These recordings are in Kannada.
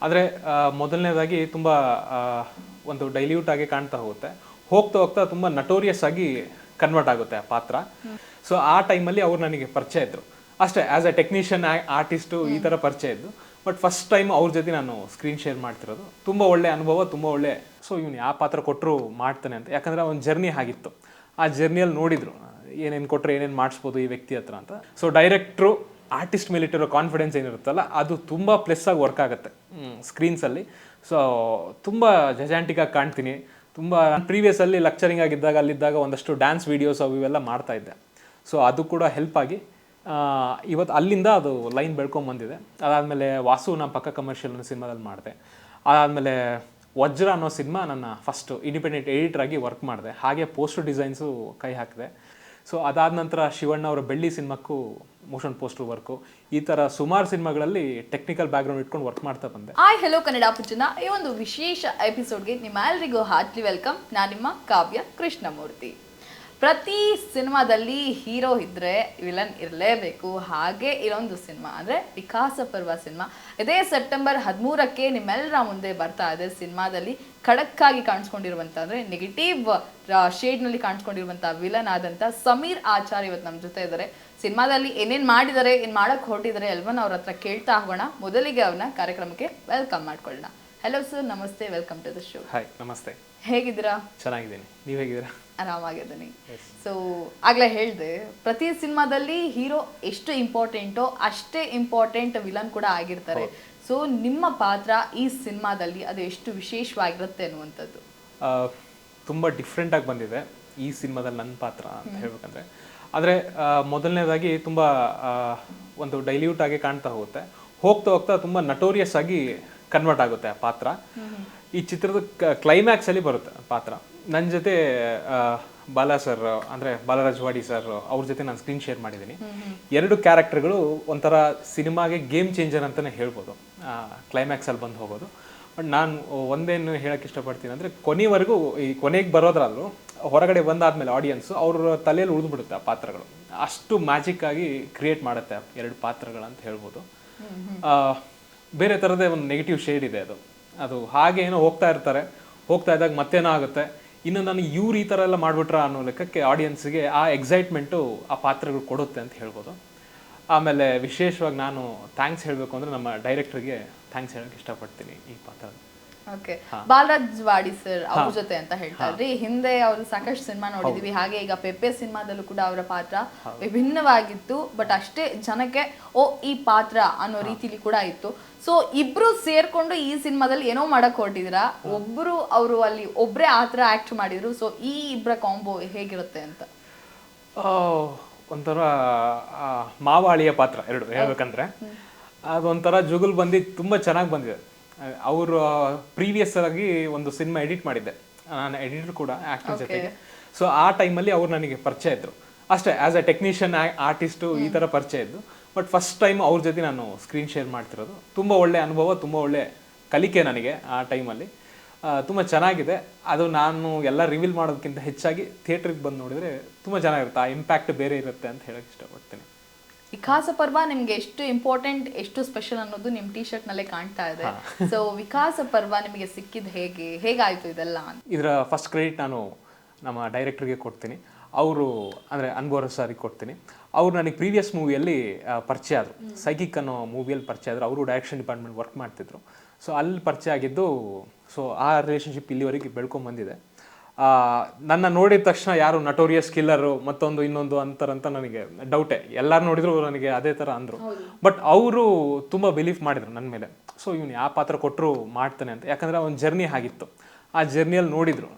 ಆದರೆ ಮೊದಲನೇದಾಗಿ ತುಂಬ ಒಂದು ಡೈಲ್ಯೂಟ್ ಆಗಿ ಕಾಣ್ತಾ ಹೋಗುತ್ತೆ, ಹೋಗ್ತಾ ಹೋಗ್ತಾ ತುಂಬ ನಟೋರಿಯಸ್ ಆಗಿ ಕನ್ವರ್ಟ್ ಆಗುತ್ತೆ ಆ ಪಾತ್ರ. ಸೊ ಆ ಟೈಮಲ್ಲಿ ಅವ್ರು ನನಗೆ ಪರಿಚಯ ಇದ್ದರು ಅಷ್ಟೇ, ಆ್ಯಸ್ ಎ ಟೆಕ್ನಿಷಿಯನ್ ಆರ್ಟಿಸ್ಟು ಈ ಥರ ಪರಿಚಯ ಇದ್ದು. ಬಟ್ ಫಸ್ಟ್ ಟೈಮ್ ಅವ್ರ ಜೊತೆ ನಾನು ಸ್ಕ್ರೀನ್ ಶೇರ್ ಮಾಡ್ತಿರೋದು, ತುಂಬ ಒಳ್ಳೆ ಅನುಭವ, ತುಂಬ ಒಳ್ಳೆ. ಸೊ ಇವ್ನು ಯಾವ ಪಾತ್ರ ಕೊಟ್ಟರು ಮಾಡ್ತಾನೆ ಅಂತ, ಯಾಕಂದರೆ ಒಂದು ಜರ್ನಿ ಆಗಿತ್ತು. ಆ ಜರ್ನಿಯಲ್ಲಿ ನೋಡಿದ್ರು ಏನೇನು ಕೊಟ್ಟರೆ ಏನೇನು ಮಾಡಿಸ್ಬೋದು ಈ ವ್ಯಕ್ತಿ ಹತ್ರ ಅಂತ. ಸೊ ಡೈರೆಕ್ಟ್ರು ಆರ್ಟಿಸ್ಟ್ ಮೇಲೆ ಇಟ್ಟಿರೋ ಕಾನ್ಫಿಡೆನ್ಸ್ ಏನಿರುತ್ತಲ್ಲ, ಅದು ತುಂಬ ಪ್ಲಸ್ ಆಗಿ ವರ್ಕ್ ಆಗುತ್ತೆ ಸ್ಕ್ರೀನ್ಸಲ್ಲಿ. ಸೊ ತುಂಬ ಜಜಾಂಟಿಕಾಗಿ ಕಾಣ್ತೀನಿ. ತುಂಬ ಪ್ರೀವಿಯಸಲ್ಲಿ ಲೆಕ್ಚರಿಂಗ್ ಆಗಿದ್ದಾಗ ಅಲ್ಲಿದ್ದಾಗ ಒಂದಷ್ಟು ಡ್ಯಾನ್ಸ್ ವೀಡಿಯೋಸ್ ಅವು ಇವೆಲ್ಲ ಮಾಡ್ತಾಯಿದ್ದೆ. ಸೊ ಅದು ಕೂಡ ಹೆಲ್ಪ್ ಆಗಿ ಇವತ್ತು ಅಲ್ಲಿಂದ ಅದು ಲೈನ್ ಬೆಳ್ಕೊಂಬಂದಿದೆ. ಅದಾದಮೇಲೆ ವಾಸು ನಮ್ಮ ಪಕ್ಕ ಕಮರ್ಷಿಯಲ್ ಅನ್ನೋ ಸಿನಿಮಾದಲ್ಲಿ ಮಾಡಿದೆ. ಅದಾದಮೇಲೆ ವಜ್ರ ಅನ್ನೋ ಸಿನಿಮಾ ನನ್ನ ಫಸ್ಟು ಇಂಡಿಪೆಂಡೆಂಟ್ ಎಡಿಟ್ರಾಗಿ ವರ್ಕ್ ಮಾಡಿದೆ. ಹಾಗೆ ಪೋಸ್ಟರ್ ಡಿಸೈನ್ಸು ಕೈ ಹಾಕಿದೆ. ಸೊ ಅದಾದ ನಂತರ ಶಿವಣ್ಣ ಅವರ ಬೆಳ್ಳಿ ಸಿನಿಮಾಕ್ಕೂ ಮೋಷನ್ ಪೋಸ್ಟರ್ ವರ್ಕು, ಈ ಥರ ಸುಮಾರು ಸಿನಿಮಾಗಳಲ್ಲಿ ಟೆಕ್ನಿಕಲ್ ಬ್ಯಾಕ್ಗ್ರೌಂಡ್ ಇಟ್ಕೊಂಡು ವರ್ಕ್ ಮಾಡ್ತಾ ಬಂದೆ. ಹಾಯ್ ಹೆಲೋ ಕನ್ನಡ ಪುಚ್ಚನ, ಈ ಒಂದು ವಿಶೇಷ ಎಪಿಸೋಡ್ಗೆ ನಿಮ್ಮೆಲ್ಲರಿಗೂ ಹಾರ್ಟ್ಲಿ ವೆಲ್ಕಮ್. ನಾನು ನಿಮ್ಮ ಕಾವ್ಯ ಕೃಷ್ಣಮೂರ್ತಿ. ಪ್ರತಿ ಸಿನಿಮಾದಲ್ಲಿ ಹೀರೋ ಇದ್ದರೆ ವಿಲನ್ ಇರಲೇಬೇಕು. ಹಾಗೆ ಇರೊಂದು ಸಿನಿಮಾ ಅಂದರೆ ವಿಕಾಸ ಪರ್ವ ಸಿನಿಮಾ. ಇದೇ ಸೆಪ್ಟೆಂಬರ್ 13ಕ್ಕೆ ನಿಮ್ಮೆಲ್ಲರ ಮುಂದೆ ಬರ್ತಾ ಇದೆ. ಸಿನಿಮಾದಲ್ಲಿ ಖಡಕ್ಕಾಗಿ ಕಾಣಿಸ್ಕೊಂಡಿರುವಂಥ ಅಂದರೆ ನೆಗೆಟಿವ್ ಶೇಡ್ನಲ್ಲಿ ಕಾಣಿಸ್ಕೊಂಡಿರುವಂಥ ವಿಲನ್ ಆದಂಥ ಸಮೀರ್ ಆಚಾರ್ ಇವತ್ತು ನಮ್ಮ ಜೊತೆ ಇದ್ದಾರೆ. ಸಿನಿಮಾದಲ್ಲಿ ಏನೇನು ಮಾಡಿದ್ದಾರೆ, ಏನು ಮಾಡೋಕ್ಕೆ ಹೊರಟಿದ್ದಾರೆ ಎಲ್ಲವನ್ನ ಅವ್ರ ಹತ್ರ ಕೇಳ್ತಾ ಹೋಗೋಣ. ಮೊದಲಿಗೆ ಅವ್ರನ್ನ ಕಾರ್ಯಕ್ರಮಕ್ಕೆ ವೆಲ್ಕಮ್ ಮಾಡ್ಕೊಳ್ಳೋಣ. ಹಲೋ ಸರ್, ನಮಸ್ತೆ, welcome to the show. Hi, ನಮಸ್ತೆ. ಹೇಗಿದ್ದೀರಾ? ಚೆನ್ನಾಗಿದ್ದೀನಿ, ನೀವು ಹೇಗಿದ್ದೀರಾ? ಆರಾಮಾಗಿದ್ದೀನಿ. ಸೊ ಆಗಲೇ ಹೇಳಿದೆ, ಪ್ರತಿ ಸಿನಿಮಾದಲ್ಲಿ ಹೀರೋ ಎಷ್ಟು ಇಂಪಾರ್ಟೆಂಟೋ ಅಷ್ಟೇ ಇಂಪಾರ್ಟೆಂಟ್ ವಿಲನ್ ಕೂಡ ಆಗಿರ್ತಾರೆ. ಸೊ ನಿಮ್ಮ ಪಾತ್ರ ಈ ಸಿನಿಮಾದಲ್ಲಿ ಅದು ಎಷ್ಟು ವಿಶೇಷವಾಗಿರುತ್ತೆ ಅನ್ನುವಂಥದ್ದು ತುಂಬ ಡಿಫ್ರೆಂಟಾಗಿ ಬಂದಿದೆ ಈ ಸಿನಿಮಾದಲ್ಲಿ ನನ್ನ ಪಾತ್ರ ಅಂತ ಹೇಳ್ಬೇಕಂದ್ರೆ. ಆದರೆ ಮೊದಲನೇದಾಗಿ ತುಂಬ ಒಂದು ಡೈಲ್ಯೂಟ್ ಆಗಿ ಕಾಣ್ತಾ ಹೋಗುತ್ತೆ, ಹೋಗ್ತಾ ಹೋಗ್ತಾ ತುಂಬ ನಟೋರಿಯಸ್ ಆಗಿ ಕನ್ವರ್ಟ್ ಆಗುತ್ತೆ ಆ ಪಾತ್ರ. ಈ ಚಿತ್ರದ ಕ್ಲೈಮ್ಯಾಕ್ಸಲ್ಲಿ ಬರುತ್ತೆ ಪಾತ್ರ. ನನ್ನ ಜೊತೆ ಬಾಲಾ ಸರ್ ಅಂದರೆ ಬಾಲರಾಜವಾಡಿ ಸರ್ ಅವ್ರ ಜೊತೆ ನಾನು ಸ್ಕ್ರೀನ್ ಶೇರ್ ಮಾಡಿದ್ದೀನಿ. ಎರಡು ಕ್ಯಾರೆಕ್ಟರ್ಗಳು ಒಂಥರ ಸಿನಿಮಾಗೆ ಗೇಮ್ ಚೇಂಜರ್ ಅಂತಲೇ ಹೇಳ್ಬೋದು ಕ್ಲೈಮ್ಯಾಕ್ಸಲ್ಲಿ ಬಂದು ಹೋಗೋದು. ಬಟ್ ನಾನು ಒಂದೇನು ಹೇಳೋಕ್ಕೆ ಇಷ್ಟಪಡ್ತೀನಿ ಅಂದರೆ, ಕೊನೆವರೆಗೂ ಈ ಕೊನೆಗೆ ಬರೋದ್ರಲ್ಲೂ ಹೊರಗಡೆ ಬಂದಾದ್ಮೇಲೆ ಆಡಿಯನ್ಸು ಅವ್ರ ತಲೆಯಲ್ಲಿ ಉಳಿದ್ಬಿಡುತ್ತೆ ಆ ಪಾತ್ರಗಳು. ಅಷ್ಟು ಮ್ಯಾಜಿಕ್ ಆಗಿ ಕ್ರಿಯೇಟ್ ಮಾಡುತ್ತೆ ಎರಡು ಪಾತ್ರಗಳಂತ ಹೇಳ್ಬೋದು. ಬೇರೆ ಥರದೇ ಒಂದು ನೆಗೆಟಿವ್ ಶೇಡ್ ಇದೆ ಅದು ಹಾಗೆ ಏನೋ ಹೋಗ್ತಾ ಇರ್ತಾರೆ, ಹೋಗ್ತಾ ಇದ್ದಾಗ ಮತ್ತೇನೋ ಆಗುತ್ತೆ. ಇನ್ನು ನನಗೆ ಇವ್ರು ಈ ಥರ ಎಲ್ಲ ಮಾಡಿಬಿಟ್ರ ಅನ್ನೋ ಲೆಕ್ಕಕ್ಕೆ ಆಡಿಯನ್ಸ್ಗೆ ಆ ಎಕ್ಸೈಟ್ಮೆಂಟು ಆ ಪಾತ್ರಗಳು ಕೊಡುತ್ತೆ ಅಂತ ಹೇಳ್ಬೋದು. ಆಮೇಲೆ ವಿಶೇಷವಾಗಿ ನಾನು ಥ್ಯಾಂಕ್ಸ್ ಹೇಳಬೇಕು ಅಂದರೆ ನಮ್ಮ ಡೈರೆಕ್ಟ್ರಿಗೆ ಥ್ಯಾಂಕ್ಸ್ ಹೇಳೋಕ್ಕೆ ಇಷ್ಟಪಡ್ತೀನಿ ಈ ಪಾತ್ರ. ಓಕೆ, ಬಾಲರಾಜವಾಡಿ ಸರ್ ಅವ್ರ ಜೊತೆ ಅಂತ ಹೇಳ್ತಾ ಇದ್ರಿ. ಹಿಂದೆ ಅವರು ಸಾಕಷ್ಟು ಸಿನಿಮಾ ನೋಡಿದೀವಿ. ಹಾಗೆ ಈಗ ಪೆಪ್ಪೆ ಸಿನಿಮಾದಲ್ಲೂ ಕೂಡ ಅವರ ಪಾತ್ರ ವಿಭಿನ್ನವಾಗಿತ್ತು. ಬಟ್ ಅಷ್ಟೇ ಜನಕ್ಕೆ ಈ ಪಾತ್ರ ಅನ್ನೋ ರೀತಿಲಿ ಕೂಡ ಇತ್ತು. ಸೊ ಇಬ್ರು ಸೇರ್ಕೊಂಡು ಈ ಸಿನಿಮಾದಲ್ಲಿ ಏನೋ ಮಾಡಕ್ ಹೊರಟಿದ್ದೀರಾ. ಒಬ್ರು ಅವರು ಅಲ್ಲಿ ಒಬ್ರೇ ಆತರ ಆಕ್ಟ್ ಮಾಡಿದ್ರು. ಸೊ ಈ ಇಬ್ಬರ ಕಾಂಬೋ ಹೇಗಿರುತ್ತೆ ಅಂತ? ಒಂಥರ ಮಾವಾಳಿಯ ಪಾತ್ರ ಎರಡು ಹೇಳ್ಬೇಕಂದ್ರೆ, ಅದೊಂಥರ ಜುಗುಲ್ ಬಂದು ತುಂಬ ಚೆನ್ನಾಗಿ ಬಂದಿದೆ. ಅವರು ಪ್ರೀವಿಯಸ್ ಆಗಿ ಒಂದು ಸಿನಿಮಾ ಎಡಿಟ್ ಮಾಡಿದ್ದೆ, ನಾನು ಎಡಿಟರ್ ಕೂಡ ಆ್ಯಕ್ಟರ್ ಜೊತೆಗೆ. ಸೊ ಆ ಟೈಮಲ್ಲಿ ಅವ್ರು ನನಗೆ ಪರಿಚಯ ಇದ್ದರು ಅಷ್ಟೇ, ಆ್ಯಸ್ ಎ ಟೆಕ್ನಿಷಿಯನ್ ಆರ್ಟಿಸ್ಟು ಈ ಥರ ಪರಿಚಯ ಇದ್ದು. ಬಟ್ ಫಸ್ಟ್ ಟೈಮ್ ಅವ್ರ ಜೊತೆ ನಾನು ಸ್ಕ್ರೀನ್ ಶೇರ್ ಮಾಡ್ತಿರೋದು, ತುಂಬ ಒಳ್ಳೆ ಅನುಭವ, ತುಂಬ ಒಳ್ಳೆ ಕಲಿಕೆ ನನಗೆ ಆ ಟೈಮಲ್ಲಿ. ತುಂಬ ಚೆನ್ನಾಗಿದೆ ಅದು. ನಾನು ಎಲ್ಲ ರಿವೀಲ್ ಮಾಡೋದಕ್ಕಿಂತ ಹೆಚ್ಚಾಗಿ ಥಿಯೇಟ್ರಿಗೆ ಬಂದು ನೋಡಿದರೆ ತುಂಬ ಚೆನ್ನಾಗಿರುತ್ತೆ, ಆ ಇಂಪ್ಯಾಕ್ಟ್ ಬೇರೆ ಇರುತ್ತೆ ಅಂತ ಹೇಳೋಕ್ಕೆ ಇಷ್ಟಪಡ್ತೀನಿ. ವಿಕಾಸ ಪರ್ವ ನಿಮ್ಗೆ ಎಷ್ಟು ಇಂಪಾರ್ಟೆಂಟ್, ಎಷ್ಟು ಸ್ಪೆಷಲ್ ಅನ್ನೋದು ನಿಮ್ಮ ಟಿ ಶರ್ಟ್ ನಲ್ಲೇ ಕಾಣ್ತಾ ಇದೆ. ಸೊ ವಿಕಾಸ ಪರ್ವ ನಿಮಗೆ ಸಿಕ್ಕಿದ್ ಹೇಗಾಯ್ತು ಇದೆಲ್ಲ? ಇದರ ಫಸ್ಟ್ ಕ್ರೆಡಿಟ್ ನಾನು ನಮ್ಮ ಡೈರೆಕ್ಟರ್ಗೆ ಕೊಡ್ತೀನಿ. ಅವರು ಅಂದರೆ ಅನ್ಬೋರ ಸಾರಿಗೆ ಕೊಡ್ತೀನಿ. ಅವರು ನನಗೆ ಪ್ರೀವಿಯಸ್ ಮೂವಿಯಲ್ಲಿ ಪರಿಚಯ ಆದರು, ಸೈಕಿಕ್ ಅನ್ನೋ ಮೂವಿಯಲ್ಲಿ ಪರಿಚಯ ಆದರು. ಅವರು ಡೈರೆಕ್ಷನ್ ಡಿಪಾರ್ಟ್ಮೆಂಟ್ ವರ್ಕ್ ಮಾಡ್ತಿದ್ರು. ಸೊ ಅಲ್ಲಿ ಪರಿಚಯ ಆಗಿದ್ದು. ಸೊ ಆ ರಿಲೇಷನ್ಶಿಪ್ ಇಲ್ಲಿವರೆಗೆ ಬೆಳ್ಕೊಂಬಂದಿದೆ. ನನ್ನ ನೋಡಿದ ತಕ್ಷಣ ಯಾರು ನಟೋರಿಯಸ್ ಕಿಲ್ಲರು ಮತ್ತೊಂದು ಇನ್ನೊಂದು ಅಂತಾರಂತ ನನಗೆ ಡೌಟೇ. ಎಲ್ಲರೂ ನೋಡಿದ್ರು ನನಗೆ ಅದೇ ಥರ ಅಂದರು. ಬಟ್ ಅವರು ತುಂಬ ಬಿಲೀಫ್ ಮಾಡಿದ್ರು ನನ್ನ ಮೇಲೆ. ಸೊ ಇವನು ಯಾವ ಪಾತ್ರ ಕೊಟ್ಟರು ಮಾಡ್ತಾನೆ ಅಂತ, ಯಾಕಂದರೆ ಒಂದು ಜರ್ನಿ ಆಗಿತ್ತು. ಆ ಜರ್ನಿಯಲ್ಲಿ ನೋಡಿದರು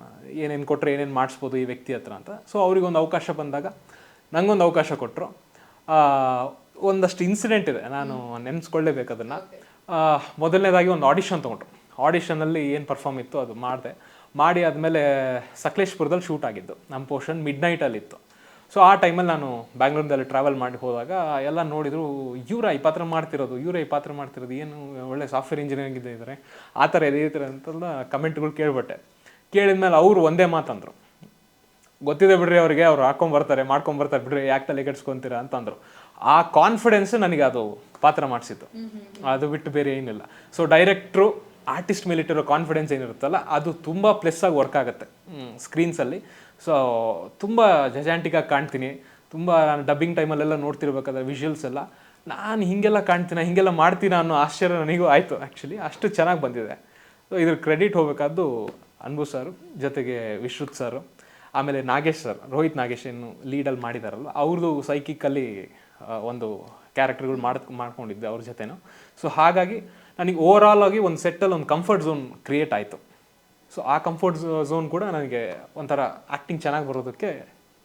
ಏನೇನು ಕೊಟ್ಟರೆ ಏನೇನು ಮಾಡಿಸ್ಬೋದು ಈ ವ್ಯಕ್ತಿ ಹತ್ರ ಅಂತ. ಸೊ ಅವ್ರಿಗೊಂದು ಅವಕಾಶ ಬಂದಾಗ ನನಗೊಂದು ಅವಕಾಶ ಕೊಟ್ಟರು. ಒಂದಷ್ಟು ಇನ್ಸಿಡೆಂಟ್ ಇದೆ, ನಾನು ನೆನೆಸ್ಕೊಳ್ಳೇಬೇಕು ಅದನ್ನು. ಮೊದಲನೇದಾಗಿ ಒಂದು ಆಡಿಷನ್ ತೊಗೊಂಡ್ರು. ಆಡಿಷನಲ್ಲಿ ಏನು ಪರ್ಫಾರ್ಮ್ ಇತ್ತು ಅದು ಮಾಡಿ ಆದಮೇಲೆ ಸಕಲೇಶ್ಪುರದಲ್ಲಿ ಶೂಟ್ ಆಗಿದ್ದು. ನಮ್ಮ ಪೋರ್ಷನ್ ಮಿಡ್ ನೈಟಲ್ಲಿತ್ತು. ಸೊ ಆ ಟೈಮಲ್ಲಿ ನಾನು ಬ್ಯಾಂಗ್ಳೂರ್ದಲ್ಲಿ ಟ್ರಾವೆಲ್ ಮಾಡಿ ಹೋದಾಗ ಎಲ್ಲ ನೋಡಿದರು, ಇವರ ಈ ಪಾತ್ರ ಮಾಡ್ತಿರೋದು ಏನು ಒಳ್ಳೆ ಸಾಫ್ಟ್ವೇರ್ ಇಂಜಿನಿಯರಿಂಗ್ ಇದ್ದಾರೆ, ಆ ಥರ ಇದೆ ಅಂತೆಲ್ಲ ಕಮೆಂಟ್ಗಳು ಕೇಳ್ಬಿಟ್ಟೆ. ಕೇಳಿದ್ಮೇಲೆ ಅವರು ಒಂದೇ ಮಾತಂದರು, ಗೊತ್ತಿದೆ ಬಿಡ್ರಿ ಅವ್ರಿಗೆ, ಅವ್ರು ಮಾಡ್ಕೊಂಬರ್ತಾರೆ ಬಿಡ್ರಿ, ಯಾಕೆ ತಲೆ ಕೆಡ್ಸ್ಕೊತೀರಾ ಅಂತಂದರು. ಆ ಕಾನ್ಫಿಡೆನ್ಸ್ ನನಗೆ ಅದು ಪಾತ್ರ ಮಾಡಿಸಿದ್ದು. ಅದು ಬಿಟ್ಟು ಬೇರೆ ಏನಿಲ್ಲ. ಸೊ ಡೈರೆಕ್ಟ್ರು ಆರ್ಟಿಸ್ಟ್ ಮೇಲಿಟ್ಟಿರೋ ಕಾನ್ಫಿಡೆನ್ಸ್ ಏನಿರುತ್ತಲ್ಲ ಅದು ತುಂಬ ಪ್ಲಸ್ ಆಗಿ ವರ್ಕ್ ಆಗುತ್ತೆ ಸ್ಕ್ರೀನ್ಸಲ್ಲಿ. ಸೊ ತುಂಬ ಜಜಾಂಟಿಕಾಗಿ ಕಾಣ್ತೀನಿ. ತುಂಬ ನಾನು ಡಬ್ಬಿಂಗ್ ಟೈಮಲ್ಲೆಲ್ಲ ನೋಡ್ತಿರ್ಬೇಕಾದ್ರೆ ವಿಷುವಲ್ಸ್ ಎಲ್ಲ ನಾನು ಹೀಗೆಲ್ಲ ಕಾಣ್ತೀನ, ಹೀಗೆಲ್ಲ ಮಾಡ್ತೀನ ಅನ್ನೋ ಆಶ್ಚರ್ಯ ನನಗೂ ಆಯಿತು. ಆ್ಯಕ್ಚುಲಿ ಅಷ್ಟು ಚೆನ್ನಾಗಿ ಬಂದಿದೆ. ಸೊ ಇದ್ರ ಕ್ರೆಡಿಟ್ ಹೋಗಬೇಕಾದ್ದು ಅನ್ಬು ಸರ್, ಜೊತೆಗೆ ವಿಶ್ರುತ್ ಸರ್, ಆಮೇಲೆ ನಾಗೇಶ್ ಸರ್, ರೋಹಿತ್ ನಾಗೇಶ್ ಏನು ಲೀಡಲ್ಲಿ ಮಾಡಿದಾರಲ್ಲ ಅವ್ರದ್ದು ಸೈಕಿಕ್ಕಲ್ಲಿ ಒಂದು ಕ್ಯಾರೆಕ್ಟರ್ಗಳು ಮಾಡ್ಕೊಂಡಿದ್ದೆ ಅವ್ರ ಜೊತೆನೂ. ಸೊ ಹಾಗಾಗಿ ನನಗೆ ಓವರ್ ಆಲ್ ಆಗಿ ಒಂದು ಸೆಟ್ಟಲ್ಲಿ ಒಂದು ಕಂಫರ್ಟ್ ಝೋನ್ ಕ್ರಿಯೇಟ್ ಆಯಿತು. ಸೊ ಆ ಕಂಫರ್ಟ್ ಝೋನ್ ಕೂಡ ನನಗೆ ಒಂಥರ ಆ್ಯಕ್ಟಿಂಗ್ ಚೆನ್ನಾಗಿ ಬರೋದಕ್ಕೆ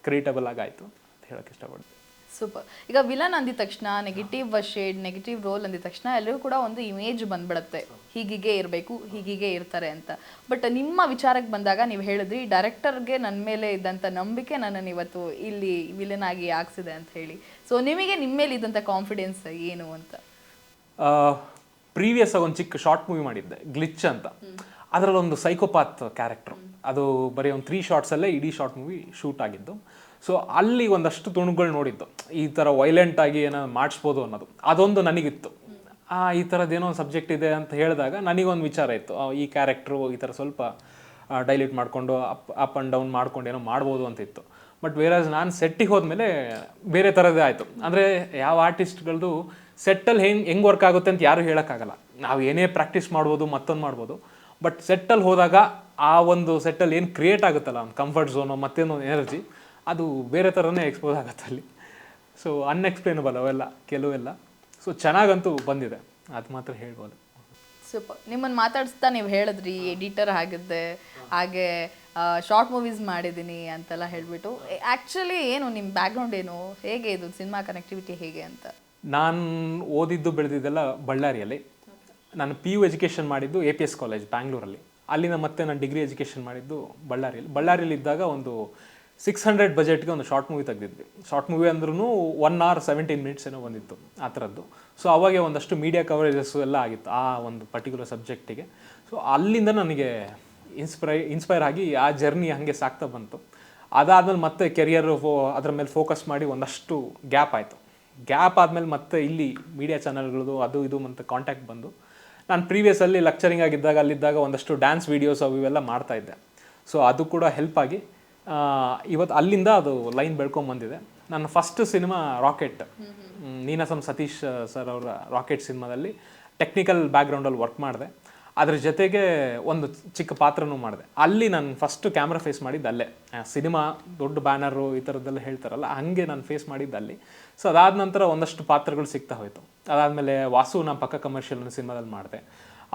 ಕ್ರಿಯೇಟಬಲ್ ಆಗಾಯಿತು ಅಂತ ಹೇಳೋಕ್ಕೆ ಇಷ್ಟಪಡ್ತೀನಿ. ಸೂಪರ್. ಈಗ ವಿಲನ್ ಅಂದಿದ ತಕ್ಷಣ ನೆಗೆಟಿವ್ ಶೇಡ್, ನೆಗೆಟಿವ್ ರೋಲ್ ಅಂದಿದ ತಕ್ಷಣ ಎಲ್ಲರಿಗೂ ಕೂಡ ಒಂದು ಇಮೇಜ್ ಬಂದ್ಬಿಡುತ್ತೆ, ಹೀಗಿಗೆ ಇರಬೇಕು, ಹೀಗಿಗೆ ಇರ್ತಾರೆ ಅಂತ. ಬಟ್ ನಿಮ್ಮ ವಿಚಾರಕ್ಕೆ ಬಂದಾಗ ನೀವು ಹೇಳಿದ್ರಿ ಡೈರೆಕ್ಟರ್ಗೆ ನನ್ನ ಮೇಲೆ ಇದ್ದಂಥ ನಂಬಿಕೆ ನನ್ನನ್ನು ಇವತ್ತು ಇಲ್ಲಿ ವಿಲನ್ ಆಗಿ ಆಗಿಸಿದೆ ಅಂತ ಹೇಳಿ. ಸೊ ನಿಮಗೆ ನಿಮ್ಮ ಮೇಲೆ ಇದ್ದಂಥ ಕಾನ್ಫಿಡೆನ್ಸ್ ಏನು ಅಂತ? ಪ್ರೀವಿಯಸ್ ಆಗಿ ಒಂದು ಚಿಕ್ಕ ಶಾರ್ಟ್ ಮೂವಿ ಮಾಡಿದ್ದೆ, ಗ್ಲಿಚ್ ಅಂತ. ಅದರಲ್ಲೊಂದು ಸೈಕೋಪಾತ್ ಕ್ಯಾರೆಕ್ಟ್ರು, ಅದು ಬರೀ ಒಂದು 3 ಶಾರ್ಟ್ಸಲ್ಲೇ ಇಡೀ ಶಾರ್ಟ್ ಮೂವಿ ಶೂಟ್ ಆಗಿದ್ದು. ಸೊ ಅಲ್ಲಿ ಒಂದಷ್ಟು ತುಣುಗಳು ನೋಡಿದ್ದು, ಈ ಥರ ವೈಲೆಂಟ್ ಆಗಿ ಏನೋ ಮಾಡಿಸ್ಬೋದು ಅನ್ನೋದು, ಅದೊಂದು ನನಗಿತ್ತು. ಈ ಥರದ್ದೇನೋ ಒಂದು ಸಬ್ಜೆಕ್ಟ್ ಇದೆ ಅಂತ ಹೇಳಿದಾಗ ನನಗೊಂದು ವಿಚಾರ ಇತ್ತು, ಈ ಕ್ಯಾರೆಕ್ಟ್ರು ಈ ಥರ ಸ್ವಲ್ಪ ಡೈಲ್ಯೂಟ್ ಮಾಡಿಕೊಂಡು ಅಪ್ ಆ್ಯಂಡ್ ಡೌನ್ ಮಾಡ್ಕೊಂಡು ಏನೋ ಮಾಡ್ಬೋದು ಅಂತ ಇತ್ತು. ಬಟ್ ವೇರಾಸ್ ನಾನು ಸೆಟ್ಟಿಗೆ ಹೋದ್ಮೇಲೆ ಬೇರೆ ಥರದ್ದೇ ಆಯಿತು. ಅಂದರೆ ಯಾವ ಆರ್ಟಿಸ್ಟ್ಗಳದ್ದು ಸೆಟ್ಟಲ್ಲಿ ಹೆಂಗೆ ವರ್ಕ್ ಆಗುತ್ತೆ ಅಂತ ಯಾರೂ ಹೇಳೋಕ್ಕಾಗಲ್ಲ. ನಾವು ಏನೇ ಪ್ರಾಕ್ಟೀಸ್ ಮಾಡ್ಬೋದು, ಮತ್ತೊಂದು ಮಾಡ್ಬೋದು, ಬಟ್ ಸೆಟ್ಟಲ್ಲಿ ಹೋದಾಗ ಆ ಒಂದು ಸೆಟ್ಟಲ್ಲಿ ಏನು ಕ್ರಿಯೇಟ್ ಆಗುತ್ತಲ್ಲ, ಒಂದು ಕಂಫರ್ಟ್ ಝೋನು ಮತ್ತೇನೊಂದು ಎನರ್ಜಿ, ಅದು ಬೇರೆ ಥರನೇ ಎಕ್ಸ್ಪೋಸ್ ಆಗುತ್ತೆ ಅಲ್ಲಿ. ಸೊ ಅನ್ಎಕ್ಸ್ಪ್ಲೇನಬಲ್ ಅವೆಲ್ಲ ಕೆಲವೆಲ್ಲ. ಸೊ ಚೆನ್ನಾಗಂತೂ ಬಂದಿದೆ, ಅದು ಮಾತ್ರ ಹೇಳ್ಬೋದು. ಸೂಪರ್. ನಿಮ್ಮನ್ನು ಮಾತಾಡಿಸ್ತಾ ನೀವು ಹೇಳಿದ್ರಿ ಎಡಿಟರ್ ಆಗಿದ್ದೆ, ಹಾಗೆ ಶಾರ್ಟ್ ಮೂವೀಸ್ ಮಾಡಿದ್ದೀನಿ ಅಂತೆಲ್ಲ ಹೇಳಿಬಿಟ್ಟು. ಆ್ಯಕ್ಚುಲಿ ಏನು ನಿಮ್ಮ ಬ್ಯಾಕ್ಗ್ರೌಂಡ್ ಏನು, ಹೇಗೆ ಇದು ಸಿನಿಮಾ ಕನೆಕ್ಟಿವಿಟಿ ಹೇಗೆ ಅಂತ? ನಾನು ಓದಿದ್ದು ಬೆಳೆದಿದ್ದೆಲ್ಲ ಬಳ್ಳಾರಿಯಲ್ಲಿ. ನಾನು PU ಎಜುಕೇಷನ್ ಮಾಡಿದ್ದು APS ಕಾಲೇಜ್ ಬ್ಯಾಂಗ್ಳೂರಲ್ಲಿ. ಅಲ್ಲಿಂದ ಮತ್ತೆ ನಾನು ಡಿಗ್ರಿ ಎಜುಕೇಷನ್ ಮಾಡಿದ್ದು ಬಳ್ಳಾರಿಯಲ್ಲಿ ಇದ್ದಾಗ ಒಂದು 600 ಬಜೆಟ್ಗೆ ಒಂದು ಶಾರ್ಟ್ ಮೂವಿ ತೆಗೆದಿದ್ವಿ. ಶಾರ್ಟ್ ಮೂವಿ ಅಂದ್ರೂ 1 hour 17 minutes ಏನೋ ಬಂದಿತ್ತು ಆ ಥರದ್ದು. ಸೊ ಅವಾಗೆ ಒಂದಷ್ಟು ಮೀಡಿಯಾ ಕವರೇಜಸ್ಸು ಎಲ್ಲ ಆಗಿತ್ತು ಆ ಒಂದು ಪರ್ಟಿಕ್ಯುಲರ್ ಸಬ್ಜೆಕ್ಟಿಗೆ. ಸೊ ಅಲ್ಲಿಂದ ನನಗೆ ಇನ್ಸ್ಪೈರ್ ಆಗಿ ಆ ಜರ್ನಿ ಹಾಗೆ ಸಾಕ್ತಾ ಬಂತು. ಅದಾದಮೇಲೆ ಮತ್ತೆ ಕೆರಿಯರ್ ಅದ್ರ ಮೇಲೆ ಫೋಕಸ್ ಮಾಡಿ ಒಂದಷ್ಟು ಗ್ಯಾಪ್ ಆಯಿತು. ಗ್ಯಾಪ್ ಆದಮೇಲೆ ಮತ್ತೆ ಇಲ್ಲಿ ಮೀಡಿಯಾ ಚಾನಲ್ಗಳದು ಅದು ಇದು ಮತ್ತು ಕಾಂಟ್ಯಾಕ್ಟ್ ಬಂದು ನಾನು ಪ್ರೀವಿಯಸ್ಸಲ್ಲಿ ಲೆಕ್ಚರಿಂಗ್ ಆಗಿದ್ದಾಗ ಅಲ್ಲಿದ್ದಾಗ ಒಂದಷ್ಟು ಡ್ಯಾನ್ಸ್ ವೀಡಿಯೋಸ್ ಅವು ಇವೆಲ್ಲ ಮಾಡ್ತಾಯಿದ್ದೆ. ಸೊ ಅದು ಕೂಡ ಹೆಲ್ಪ್ ಆಗಿ ಇವತ್ತು ಅಲ್ಲಿಂದ ಅದು ಲೈನ್ ಬೆಳ್ಕೊಂಬಂದಿದೆ. ನನ್ನ first cinema rocket, Ninasam Satish sir ಅವರ ರಾಕೆಟ್ ಸಿನಿಮಾದಲ್ಲಿ ಟೆಕ್ನಿಕಲ್ ಬ್ಯಾಕ್ಗ್ರೌಂಡಲ್ಲಿ ವರ್ಕ್ ಮಾಡಿದೆ. ಅದ್ರ ಜೊತೆಗೆ ಒಂದು ಚಿಕ್ಕ ಪಾತ್ರನೂ ಮಾಡಿದೆ. ಅಲ್ಲಿ ನಾನು ಫಸ್ಟ್ ಕ್ಯಾಮ್ರಾ ಫೇಸ್ ಮಾಡಿದ್ದು ಅಲ್ಲೇ. ಸಿನಿಮಾ ದೊಡ್ಡ ಬ್ಯಾನರು ಈ ಥರದ್ದೆಲ್ಲ ಹೇಳ್ತಾರಲ್ಲ, ಹಾಗೆ ನಾನು ಫೇಸ್ ಮಾಡಿದ್ದು ಅಲ್ಲಿ. ಸೊ ಅದಾದ ನಂತರ ಒಂದಷ್ಟು ಪಾತ್ರಗಳು ಸಿಗ್ತಾ ಹೋಯಿತು. ಅದಾದಮೇಲೆ ವಾಸು ನಾನು ಪಕ್ಕ ಕಮರ್ಷಿಯಲ್ ಅನ್ನೋ ಸಿನಿಮಾದಲ್ಲಿ ಮಾಡಿದೆ.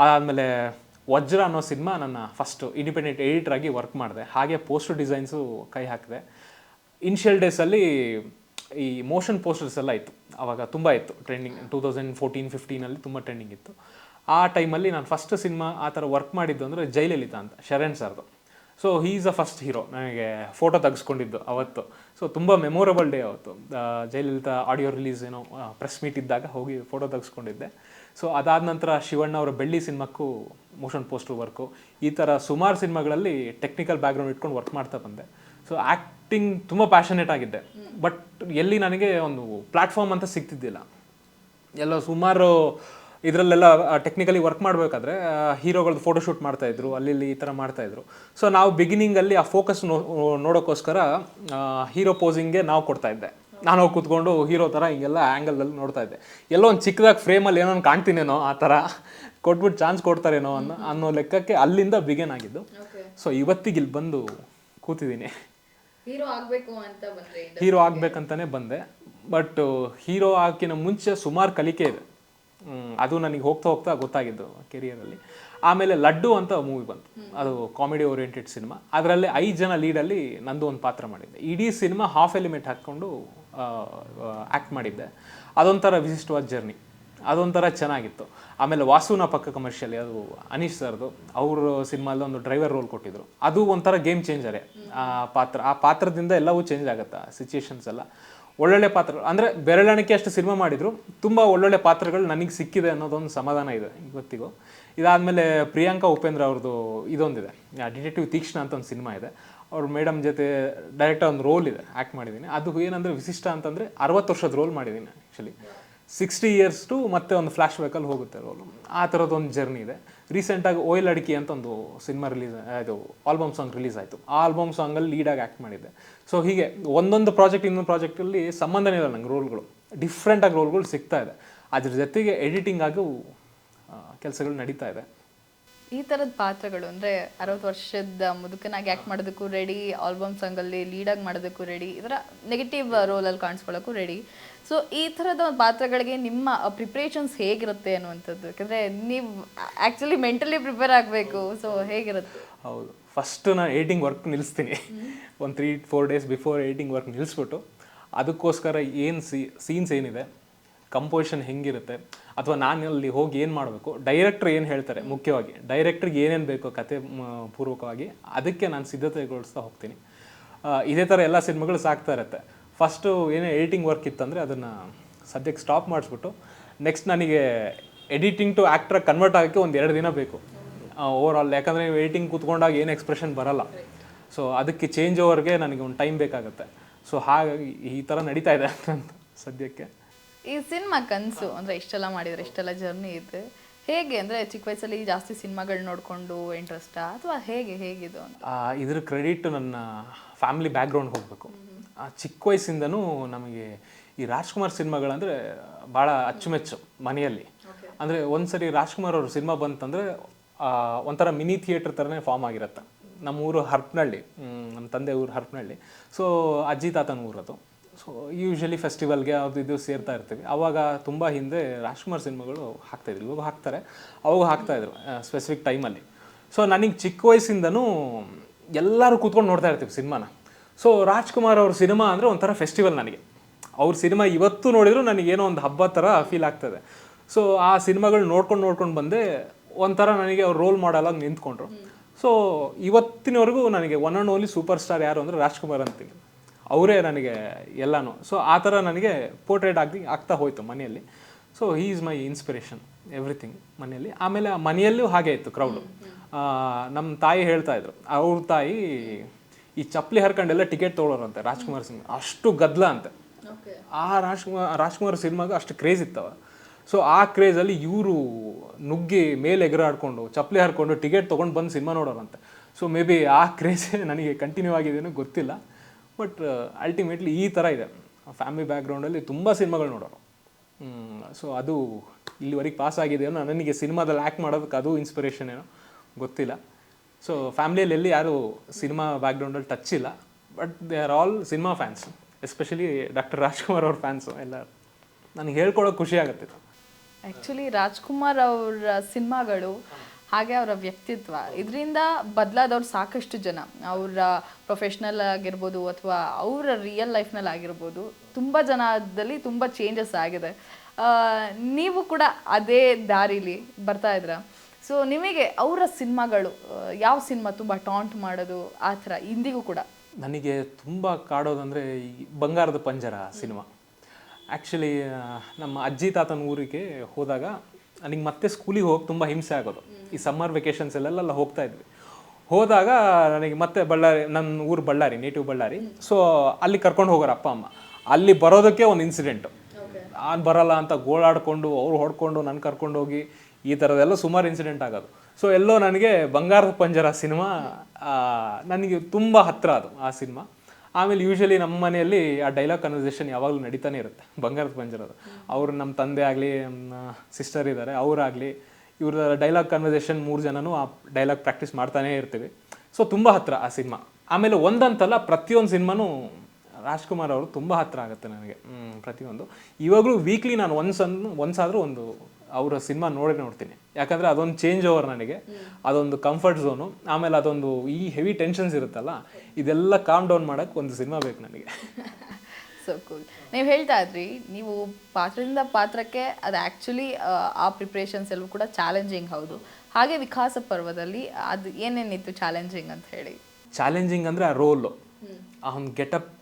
ಅದಾದಮೇಲೆ ವಜ್ರ ಅನ್ನೋ ಸಿನಿಮಾ ನನ್ನ ಫಸ್ಟು ಇಂಡಿಪೆಂಡೆಂಟ್ ಎಡಿಟ್ರಾಗಿ ವರ್ಕ್ ಮಾಡಿದೆ. ಹಾಗೆ ಪೋಸ್ಟರ್ ಡಿಸೈನ್ಸು ಕೈ ಹಾಕಿದೆ. ಇನಿಷಿಯಲ್ ಡೇಸಲ್ಲಿ ಈ ಮೋಷನ್ ಪೋಸ್ಟರ್ಸ್ ಎಲ್ಲ ಇತ್ತು, ಆವಾಗ ತುಂಬ ಇತ್ತು ಟ್ರೆಂಡಿಂಗ್. 2014-15 ತುಂಬ ಟ್ರೆಂಡಿಂಗ್ ಇತ್ತು. ಆ ಟೈಮಲ್ಲಿ ನಾನು ಫಸ್ಟ್ ಸಿನಿಮಾ ಆ ಥರ ವರ್ಕ್ ಮಾಡಿದ್ದು ಅಂದರೆ ಜಯಲಲಿತಾ ಅಂತ, ಶರಣ್ ಸರ್ದು. So he is a first hero. ನನಗೆ ಫೋಟೋ ತೆಗೆಸ್ಕೊಂಡಿದ್ದು ಅವತ್ತು. ಸೊ ತುಂಬ ಮೆಮೊರಬಲ್ ಡೇ ಅವತ್ತು. ಜಯಲಲಿತಾ ಆಡಿಯೋ ರಿಲೀಸ್ ಏನೋ ಪ್ರೆಸ್ ಮೀಟ್ ಇದ್ದಾಗ ಹೋಗಿ ಫೋಟೋ ತೆಗೆಸ್ಕೊಂಡಿದ್ದೆ. ಸೊ ಅದಾದ ನಂತರ ಶಿವಣ್ಣ ಅವರ ಬೆಳ್ಳಿ ಸಿನಿಮಾಕ್ಕೂ ಮೋಷನ್ ಪೋಸ್ಟರ್ ವರ್ಕು, ಈ ಥರ ಸುಮಾರು ಸಿನಿಮಾಗಳಲ್ಲಿ ಟೆಕ್ನಿಕಲ್ ಬ್ಯಾಕ್ಗ್ರೌಂಡ್ ಇಟ್ಕೊಂಡು ವರ್ಕ್ ಮಾಡ್ತಾ ಬಂದೆ. ಸೊ ಆ್ಯಕ್ಟಿಂಗ್ ತುಂಬ ಪ್ಯಾಷನೇಟ್ ಆಗಿದ್ದೆ. ಬಟ್ ಎಲ್ಲಿ ನನಗೆ ಒಂದು ಪ್ಲ್ಯಾಟ್ಫಾರ್ಮ್ ಅಂತ ಸಿಗ್ತಿದ್ದಿಲ್ಲ. ಎಲ್ಲ ಸುಮಾರು ಇದರಲ್ಲೆಲ್ಲ ಟೆಕ್ನಿಕಲಿ ವರ್ಕ್ ಮಾಡಬೇಕಾದ್ರೆ ಹೀರೋಗಳದ್ದು ಫೋಟೋಶೂಟ್ ಮಾಡ್ತಾಯಿದ್ರು, ಅಲ್ಲಿ ಈ ಥರ ಮಾಡ್ತಾಯಿದ್ರು. ಸೊ ನಾವು ಬಿಗಿನಿಂಗಲ್ಲಿ ಆ ಫೋಕಸ್ ನೋಡೋಕ್ಕೋಸ್ಕರ ಹೀರೋ ಪೋಸಿಂಗ್ಗೆ ನಾವು ಕೊಡ್ತಾಯಿದ್ದೆ. ನಾನು ಹೋಗಿ ಕೂತ್ಕೊಂಡು ಹೀರೋ ಥರ ಹಿಂಗೆಲ್ಲ ಆ್ಯಂಗಲಲ್ಲಿ ನೋಡ್ತಾ ಇದ್ದೆ. ಎಲ್ಲೋ ಒಂದು ಚಿಕ್ಕದಾಗಿ ಫ್ರೇಮಲ್ಲಿ ಏನೋ ಕಾಣ್ತೀನೇನೋ ಆ ಥರ ಕೊಟ್ಬಿಟ್ಟು ಚಾನ್ಸ್ ಕೊಡ್ತಾರೇನೋ ಅನ್ನೋ ಲೆಕ್ಕಕ್ಕೆ ಅಲ್ಲಿಂದ ಬಿಗಿನ್ ಆಗಿದ್ದು. ಸೊ ಇವತ್ತಿಗೆ ಇಲ್ಲಿ ಬಂದು ಕೂತಿದ್ದೀನಿ. ಹೀರೋ ಆಗಬೇಕಂತಲೇ ಬಂದೆ. ಬಟ್ ಹೀರೋ ಹಾಕಿನ ಮುಂಚೆ ಸುಮಾರು ಕಲಿಕೆ ಇದೆ. ಅದು ನನಗೆ ಹೋಗ್ತಾ ಹೋಗ್ತಾ ಗೊತ್ತಾಗಿದ್ದು ಕೆರಿಯರಲ್ಲಿ. ಆಮೇಲೆ ಲಡ್ಡು ಅಂತ ಮೂವಿ ಬಂತು, ಅದು ಕಾಮಿಡಿ ಓರಿಯೆಂಟೆಡ್ ಸಿನಿಮಾ. ಅದರಲ್ಲಿ 5 ಜನ ಲೀಡಲ್ಲಿ ನಂದು ಒಂದು ಪಾತ್ರ ಮಾಡಿದ್ದೆ. ಇಡೀ ಸಿನಿಮಾ ಹಾಫ್ ಎಲಿಮೆಂಟ್ ಹಾಕ್ಕೊಂಡು ಆ್ಯಕ್ಟ್ ಮಾಡಿದ್ದೆ. ಅದೊಂಥರ ವಿಶಿಷ್ಟವಾದ ಜರ್ನಿ, ಅದೊಂಥರ ಚೆನ್ನಾಗಿತ್ತು. ಆಮೇಲೆ ವಾಸುನ ಪಕ್ಕ ಕಮರ್ಷಿಯಲಿ, ಅದು ಅನೀಶ್ ಸರ್ದು, ಅವರು ಸಿನಿಮಾದಲ್ಲಿ ಒಂದು ಡ್ರೈವರ್ ರೋಲ್ ಕೊಟ್ಟಿದ್ರು. ಅದು ಒಂಥರ ಗೇಮ್ ಚೇಂಜರೇ ಆ ಪಾತ್ರದಿಂದ ಎಲ್ಲವೂ ಚೇಂಜ್ ಆಗುತ್ತೆ, ಸಿಚುಯೇಷನ್ಸ್ ಎಲ್ಲ. ಒಳ್ಳೊಳ್ಳೆ ಪಾತ್ರ ಅಂದರೆ ಬೆರಳೆಣಿಕೆ ಅಷ್ಟು ಸಿನಿಮಾ ಮಾಡಿದ್ರು, ತುಂಬ ಒಳ್ಳೊಳ್ಳೆ ಪಾತ್ರಗಳು ನನಗೆ ಸಿಕ್ಕಿದೆ ಅನ್ನೋದೊಂದು ಸಮಾಧಾನ ಇದೆ ಇವತ್ತಿಗೂ. ಇದಾದಮೇಲೆ ಪ್ರಿಯಾಂಕಾ ಉಪೇಂದ್ರ ಅವ್ರದ್ದು ಇದೊಂದಿದೆ, ಡಿಟೆಕ್ಟಿವ್ ತೀಕ್ಷ್ಣ ಅಂತ ಒಂದು ಸಿನಿಮಾ ಇದೆ. ಅವ್ರ ಮೇಡಮ್ ಜೊತೆ ಡೈರೆಕ್ಟಾಗಿ ಒಂದು ರೋಲ್ ಇದೆ, ಆ್ಯಕ್ಟ್ ಮಾಡಿದ್ದೀನಿ. ಅದು ಏನಂದರೆ ವಿಶಿಷ್ಟ ಅಂತಂದರೆ 60 ವರ್ಷದ ರೋಲ್ ಮಾಡಿದ್ದೀನಿ ಆ್ಯಕ್ಚುಲಿ. 60 ಇಯರ್ಸ್ ಟು ಮತ್ತೆ ಒಂದು ಫ್ಲ್ಯಾಶ್ ಬ್ಯಾಕಲ್ಲಿ ಹೋಗುತ್ತೆ ರೋಲು. ಆ ಥರದ್ದೊಂದು ಜರ್ನಿ ಇದೆ. ರೀಸೆಂಟಾಗಿ ಓಯ್ ಲಡ್ಕಿ ಅಂತ ಒಂದು ಸಿನಿಮಾ ರಿಲೀಸ್, ಇದು ಆಲ್ಬಮ್ ಸಾಂಗ್ ರಿಲೀಸ್ ಆಯಿತು. ಆ ಆಲ್ಬಮ್ ಸಾಂಗಲ್ಲಿ ಲೀಡಾಗಿ ಆ್ಯಕ್ಟ್ ಮಾಡಿದ್ದೆ. ಸೊ ಹೀಗೆ ಒಂದೊಂದು ಪ್ರಾಜೆಕ್ಟ್ ಇನ್ನೊಂದು ಪ್ರಾಜೆಕ್ಟಲ್ಲಿ ಸಂಬಂಧನೇ ಇಲ್ಲ ನಂಗೆ ರೋಲ್ಗಳು, ಡಿಫ್ರೆಂಟಾಗಿ ರೋಲ್ಗಳು ಸಿಗ್ತಾ ಇದೆ. ಅದ್ರ ಜೊತೆಗೆ ಎಡಿಟಿಂಗ್ ಆಗು ಕೆಲಸಗಳು ನಡೀತಾ ಇದೆ. ಈ ಥರದ ಪಾತ್ರಗಳು ಅಂದರೆ 60 ವರ್ಷದ ಮುದುಕನಾಗಿ ಆ್ಯಕ್ಟ್ ಮಾಡೋದಕ್ಕೂ ರೆಡಿ, ಆಲ್ಬಮ್ ಸಾಂಗಲ್ಲಿ ಲೀಡಾಗಿ ಮಾಡೋದಕ್ಕೂ ರೆಡಿ, ಈ ಥರ ನೆಗೆಟಿವ್ ರೋಲಲ್ಲಿ ಕಾಣಿಸ್ಕೊಳ್ಳೋಕ್ಕೂ ರೆಡಿ. ಸೊ ಈ ಥರದ ಪಾತ್ರಗಳಿಗೆ ನಿಮ್ಮ ಪ್ರಿಪ್ರೇಷನ್ಸ್ ಹೇಗಿರುತ್ತೆ ಅನ್ನುವಂಥದ್ದು, ಯಾಕಂದರೆ ನೀವು ಆ್ಯಕ್ಚುಲಿ ಮೆಂಟಲಿ ಪ್ರಿಪೇರ್ ಆಗಬೇಕು. ಸೊ ಹೇಗಿರುತ್ತೆ? ಹೌದು, ಫಸ್ಟ್ ನಾನು ಎಡಿಟಿಂಗ್ ವರ್ಕ್ ನಿಲ್ಲಿಸ್ತೀನಿ. ಒಂದು 3-4 ಡೇಸ್ ಬಿಫೋರ್ ಎಡಿಟಿಂಗ್ ವರ್ಕ್ ನಿಲ್ಲಿಸ್ಬಿಟ್ಟು ಅದಕ್ಕೋಸ್ಕರ ಏನು ಸೀನ್ಸ್ ಏನಿದೆ, ಕಂಪೋಸಿಷನ್ ಹೆಂಗಿರುತ್ತೆ, ಅಥವಾ ನಾನು ಅಲ್ಲಿ ಹೋಗಿ ಏನು ಮಾಡಬೇಕು, ಡೈರೆಕ್ಟ್ರ್ ಏನು ಹೇಳ್ತಾರೆ, ಮುಖ್ಯವಾಗಿ ಡೈರೆಕ್ಟ್ರಿಗೆ ಏನೇನು ಬೇಕೋ ಕತೆ ಪೂರ್ವಕವಾಗಿ ಅದಕ್ಕೆ ನಾನು ಸಿದ್ಧತೆಗೊಳಿಸ್ತಾ ಹೋಗ್ತೀನಿ. ಇದೇ ಥರ ಎಲ್ಲ ಸಿನಿಮಾಗಳು ಸಾಕ್ತಾ ಇರುತ್ತೆ. ಫಸ್ಟು ಏನೇ ಎಡಿಟಿಂಗ್ ವರ್ಕ್ ಇತ್ತಂದರೆ ಅದನ್ನು ಸದ್ಯಕ್ಕೆ ಸ್ಟಾಪ್ ಮಾಡಿಸ್ಬಿಟ್ಟು ನೆಕ್ಸ್ಟ್ ನನಗೆ ಎಡಿಟಿಂಗ್ ಟು ಆ್ಯಕ್ಟ್ರಾಗಿ ಕನ್ವರ್ಟ್ ಆಗೋಕ್ಕೆ ಒಂದು 2 ದಿನ ಬೇಕು ಓವರ್ ಆಲ್. ಯಾಕಂದರೆ ನೀವು ಎಡಿಟಿಂಗ್ ಕೂತ್ಕೊಂಡಾಗ ಏನು ಎಕ್ಸ್ಪ್ರೆಷನ್ ಬರಲ್ಲ. ಸೊ ಅದಕ್ಕೆ ಚೇಂಜ್ ಓವರ್ಗೆ ನನಗೆ ಒಂದು ಟೈಮ್ ಬೇಕಾಗುತ್ತೆ. ಸೊ ಹಾಗಾಗಿ ಈ ಥರ ನಡೀತಾ ಇದೆ ಅಂತ ಸದ್ಯಕ್ಕೆ. ಈ ಸಿನಿಮಾ ಕನಸು ಅಂದರೆ ಇಷ್ಟೆಲ್ಲ ಮಾಡಿದರೆ, ಇಷ್ಟೆಲ್ಲ ಜರ್ನಿ ಇದೆ, ಹೇಗೆ ಅಂದರೆ ಚಿಕ್ಕ ವಯಸ್ಸಲ್ಲಿ ಜಾಸ್ತಿ ಸಿನಿಮಾಗಳು ನೋಡಿಕೊಂಡು ಇಂಟ್ರೆಸ್ಟಾ ಅಥವಾ ಹೇಗಿದು ಅಂತ? ಇದ್ರ ಕ್ರೆಡಿಟ್ ನನ್ನ ಫ್ಯಾಮಿಲಿ ಬ್ಯಾಕ್ಗ್ರೌಂಡ್ ಹೋಗಬೇಕು. ಚಿಕ್ಕ ವಯಸ್ಸಿಂದನೂ ನಮಗೆ ಈ ರಾಜ್ಕುಮಾರ್ ಸಿನಿಮಾಗಳಂದರೆ ಭಾಳ ಅಚ್ಚುಮೆಚ್ಚು ಮನೆಯಲ್ಲಿ. ಅಂದರೆ ಒಂದು ಸರಿ ರಾಜ್ಕುಮಾರ್ ಅವ್ರ ಸಿನಿಮಾ ಬಂತಂದರೆ ಒಂಥರ ಮಿನಿ ಥಿಯೇಟ್ರ್ ಥರನೇ ಫಾರ್ಮ್ ಆಗಿರುತ್ತೆ. ನಮ್ಮ ಊರು ಹರಪನಹಳ್ಳಿ, ನಮ್ಮ ತಂದೆ ಊರು ಹರಪನಹಳ್ಳಿ. ಸೊ ಅಜ್ಜಿ ತಾತನ ಊರದು. ಸೊ ಯೂಶ್ವಲಿ ಫೆಸ್ಟಿವಲ್ಗೆ ಅದು ಇದು ಸೇರ್ತಾ ಇರ್ತೀವಿ. ಆವಾಗ ತುಂಬ ಹಿಂದೆ ರಾಜ್ಕುಮಾರ್ ಸಿನಿಮಾಗಳು ಹಾಕ್ತಾಯಿದ್ರು, ಇವಾಗ ಹಾಕ್ತಾರೆ, ಅವಾಗ ಹಾಕ್ತಾಯಿದ್ರು ಸ್ಪೆಸಿಫಿಕ್ ಟೈಮಲ್ಲಿ. ಸೊ ನನಗೆ ಚಿಕ್ಕ ವಯಸ್ಸಿಂದನೂ ಎಲ್ಲರೂ ಕೂತ್ಕೊಂಡು ನೋಡ್ತಾ ಇರ್ತೀವಿ ಸಿನಿಮಾನ. ಸೊ ರಾಜ್ಕುಮಾರ್ ಅವ್ರ ಸಿನಿಮಾ ಅಂದರೆ ಒಂಥರ ಫೆಸ್ಟಿವಲ್ ನನಗೆ. ಅವ್ರ ಸಿನಿಮಾ ಇವತ್ತು ನೋಡಿದ್ರು ನನಗೇನೋ ಒಂದು ಹಬ್ಬ ಥರ ಫೀಲ್ ಆಗ್ತದೆ. ಸೊ ಆ ಸಿನಿಮಾಗಳು ನೋಡ್ಕೊಂಡು ಬಂದೆ. ಒಂಥರ ನನಗೆ ಅವ್ರು ರೋಲ್ ಮಾಡಲಾಗಿ ನಿಂತ್ಕೊಂಡ್ರು. ಸೊ ಇವತ್ತಿನವರೆಗೂ ನನಗೆ one and only super star ಯಾರು ಅಂದರೆ ರಾಜ್ಕುಮಾರ್ ಅಂತೀನಿ. ಅವರೇ ನನಗೆ ಎಲ್ಲನೂ. ಸೊ ಆ ಥರ ನನಗೆ ಪೋರ್ಟ್ರೇಟ್ ಆಗ್ತಾ ಹೋಯಿತು ಮನೆಯಲ್ಲಿ. So he is my inspiration everything ಮನೆಯಲ್ಲಿ. ಆಮೇಲೆ ಮನೆಯಲ್ಲೂ ಹಾಗೆ ಇತ್ತು ಕ್ರೌಡು. ನಮ್ಮ ತಾಯಿ ಹೇಳ್ತಾಯಿದ್ರು, ಅವ್ರ ತಾಯಿ ಈ ಚಪ್ಪಲಿ ಹರ್ಕೊಂಡೆಲ್ಲ ಟಿಕೆಟ್ ತೊಗೊಳೋರಂತೆ ರಾಜ್ಕುಮಾರ್ ಸಿನಿಮಾ, ಅಷ್ಟು ಗದ್ದಲ ಅಂತೆ. ಆ ರಾಜ್ಕುಮಾರ್ ಸಿನಿಮಾಗೆ ಅಷ್ಟು ಕ್ರೇಜ್ ಇತ್ತವ. ಸೊ ಆ ಕ್ರೇಜಲ್ಲಿ ಇವರು ನುಗ್ಗಿ ಮೇಲೆ ಎಗರಾಡ್ಕೊಂಡು ಚಪ್ಪಲಿ ಹರ್ಕೊಂಡು ಟಿಕೆಟ್ ತೊಗೊಂಡು ಬಂದು ಸಿನಿಮಾ ನೋಡೋರಂತೆ. ಸೊ ಮೇ ಬಿ ಆ ಕ್ರೇಜೇ ನನಗೆ ಕಂಟಿನ್ಯೂ ಆಗಿದೆಯೋ ಗೊತ್ತಿಲ್ಲ. ಬಟ್ ಅಲ್ಟಿಮೇಟ್ಲಿ ಈ ಥರ ಇದೆ. ಫ್ಯಾಮಿಲಿ ಬ್ಯಾಕ್ಗ್ರೌಂಡಲ್ಲಿ ತುಂಬ ಸಿನಿಮಾಗಳು ನೋಡೋರು. ಸೊ ಅದು ಇಲ್ಲಿವರೆಗೆ ಪಾಸ್ ಆಗಿದೆಯೋ, ನನಗೆ ಸಿನಿಮಾದಲ್ಲಿ ಆ್ಯಕ್ಟ್ ಮಾಡೋದಕ್ಕೆ ಅದು ಇನ್ಸ್ಪಿರೇಷನ್ ಏನೋ ಗೊತ್ತಿಲ್ಲ. ಸೊ ಫ್ಯಾಮಿಲಿಯಲ್ಲಿ ಎಲ್ಲಿ ಯಾರು ಸಿನಿಮಾ ಬ್ಯಾಕ್ಗ್ರೌಂಡಲ್ಲಿ ಟಚ್ ಇಲ್ಲ. But they are all cinema fans, especially doctor Rajkumar ಅವ್ರ ಫ್ಯಾನ್ಸು ಎಲ್ಲ. ನನಗೆ ಹೇಳ್ಕೊಳ್ಳೋಕೆ ಖುಷಿ ಆಗುತ್ತೆ. ಆ್ಯಕ್ಚುಲಿ ರಾಜ್ಕುಮಾರ್ ಅವರ ಸಿನಿಮಾಗಳು ಹಾಗೆ ಅವರ ವ್ಯಕ್ತಿತ್ವ ಇದರಿಂದ ಬದಲಾದವ್ರು ಸಾಕಷ್ಟು ಜನ. ಅವರ ಪ್ರೊಫೆಷ್ನಲ್ ಆಗಿರ್ಬೋದು ಅಥವಾ ಅವರ ರಿಯಲ್ ಲೈಫ್ನಲ್ಲಿ ಆಗಿರ್ಬೋದು, ತುಂಬ ಜನದಲ್ಲಿ ತುಂಬ ಚೇಂಜಸ್ ಆಗಿದೆ. ನೀವು ಕೂಡ ಅದೇ ದಾರಿಲಿ ಬರ್ತಾ ಇದ್ರ. ಸೊ ನಿಮಗೆ ಅವರ ಸಿನಿಮಾಗಳು ಯಾವ ಸಿನಿಮಾ ತುಂಬ ಟಾಂಟ್ ಮಾಡೋದು ಆ ಥರ ಇಂದಿಗೂ ಕೂಡ? ನನಗೆ ತುಂಬ ಕಾಡೋದಂದರೆ ಈ ಬಂಗಾರದ ಪಂಜರ ಸಿನಿಮಾ. ಆ್ಯಕ್ಚುಲಿ ನಮ್ಮ ಅಜ್ಜಿ ತಾತನ ಊರಿಗೆ ಹೋದಾಗ ನನಗೆ ಮತ್ತೆ ಸ್ಕೂಲಿಗೆ ಹೋಗಿ ತುಂಬ ಹಿಂಸೆ ಆಗೋದು. ಈ ಸಮ್ಮರ್ ವೆಕೇಷನ್ಸ್ ಅಲ್ಲೆಲ್ಲ ಹೋಗ್ತಾ ಇದ್ವಿ. ಹೋದಾಗ ನನಗೆ ಮತ್ತೆ ಬಳ್ಳಾರಿ, ನನ್ನ ಊರು ಬಳ್ಳಾರಿ, ನೇಟಿವ್ ಬಳ್ಳಾರಿ. ಸೊ ಅಲ್ಲಿ ಕರ್ಕೊಂಡು ಹೋಗೋರು ಅಪ್ಪ ಅಮ್ಮ. ಅಲ್ಲಿ ಬರೋದಕ್ಕೆ ಒಂದು ಇನ್ಸಿಡೆಂಟು, ನಾನು ಬರಲ್ಲ ಅಂತ ಗೋಳಾಡಿಕೊಂಡು ಅವ್ರು ಹೊಡ್ಕೊಂಡು ನನ್ನ ಕರ್ಕೊಂಡು ಹೋಗಿ ಈ ಥರದ್ದೆಲ್ಲ ಸುಮಾರು ಇನ್ಸಿಡೆಂಟ್ ಆಗೋದು. ಸೊ ಎಲ್ಲೋ ನನಗೆ ಬಂಗಾರದ ಪಂಜರ ಸಿನಿಮಾ ನನಗೆ ತುಂಬ ಹತ್ತಿರ ಅದು ಆ ಸಿನಿಮಾ. ಆಮೇಲೆ ಯೂಶ್ವಲಿ ನಮ್ಮ ಮನೆಯಲ್ಲಿ ಆ ಡೈಲಾಗ್ ಕನ್ವರ್ಸೇಷನ್ ಯಾವಾಗಲೂ ನಡೀತಾನೆ ಇರುತ್ತೆ ಬಂಗಾರದ ಪಂಜರದ. ಅವರು ನಮ್ಮ ತಂದೆ ಆಗಲಿ, ನಮ್ಮ ಸಿಸ್ಟರ್ ಇದ್ದಾರೆ, ಅವರಾಗಲಿ, ಇವ್ರ ಡೈಲಾಗ್ ಕನ್ವರ್ಸೇಷನ್ 3 ಜನನೂ ಆ ಡೈಲಾಗ್ ಪ್ರಾಕ್ಟೀಸ್ ಮಾಡ್ತಾನೇ ಇರ್ತೀವಿ. ಸೊ ತುಂಬ ಹತ್ತಿರ ಆ ಸಿನಿಮಾ. ಆಮೇಲೆ ಒಂದಂತಲ್ಲ, ಪ್ರತಿಯೊಂದು ಸಿನಿಮಾನೂ ರಾಜ್ಕುಮಾರ್ ಅವರು ತುಂಬ ಹತ್ತಿರ ಆಗುತ್ತೆ ನನಗೆ. ಪ್ರತಿಯೊಂದು ಇವಾಗಲೂ ವೀಕ್ಲಿ ನಾನು ಒಂದ್ಸಾದ್ರೂ ಒಂದು ಅವರ ಸಿನಿಮಾ ನೋಡ್ತೀನಿ. ಯಾಕಂದರೆ ಅದೊಂದು ಚೇಂಜ್ ಓವರ್ ನನಗೆ, ಅದೊಂದು ಕಂಫರ್ಟ್ ಝೋನು. ಆಮೇಲೆ ಅದೊಂದು ಈ ಹೆವಿ ಟೆನ್ಷನ್ಸ್ ಇರುತ್ತಲ್ಲ, ಇದೆಲ್ಲ ಕಾಮ್ ಡೌನ್ ಮಾಡೋಕ್ಕೆ ಒಂದು ಸಿನಿಮಾ ಬೇಕು ನನಗೆ. So cool. ನೀವು ಹೇಳ್ತಾ ಇದ್ರಿ, ನೀವು ಪಾತ್ರದಿಂದ ಪಾತ್ರಕ್ಕೆ ಅದು ಆ್ಯಕ್ಚುಲಿ ಆ ಪ್ರಿಪ್ರೇಷನ್ಸ್ ಎಲ್ಲವೂ ಕೂಡ ಚಾಲೆಂಜಿಂಗ್. ಹೌದು. ಹಾಗೆ ವಿಕಾಸ ಪರ್ವದಲ್ಲಿ ಅದು ಏನೇನಿತ್ತು ಚಾಲೆಂಜಿಂಗ್ ಅಂತ ಹೇಳಿ? ಚಾಲೆಂಜಿಂಗ್ ಅಂದರೆ ಆ ರೋಲು, ಆ ಒಂದು ಗೆಟಪ್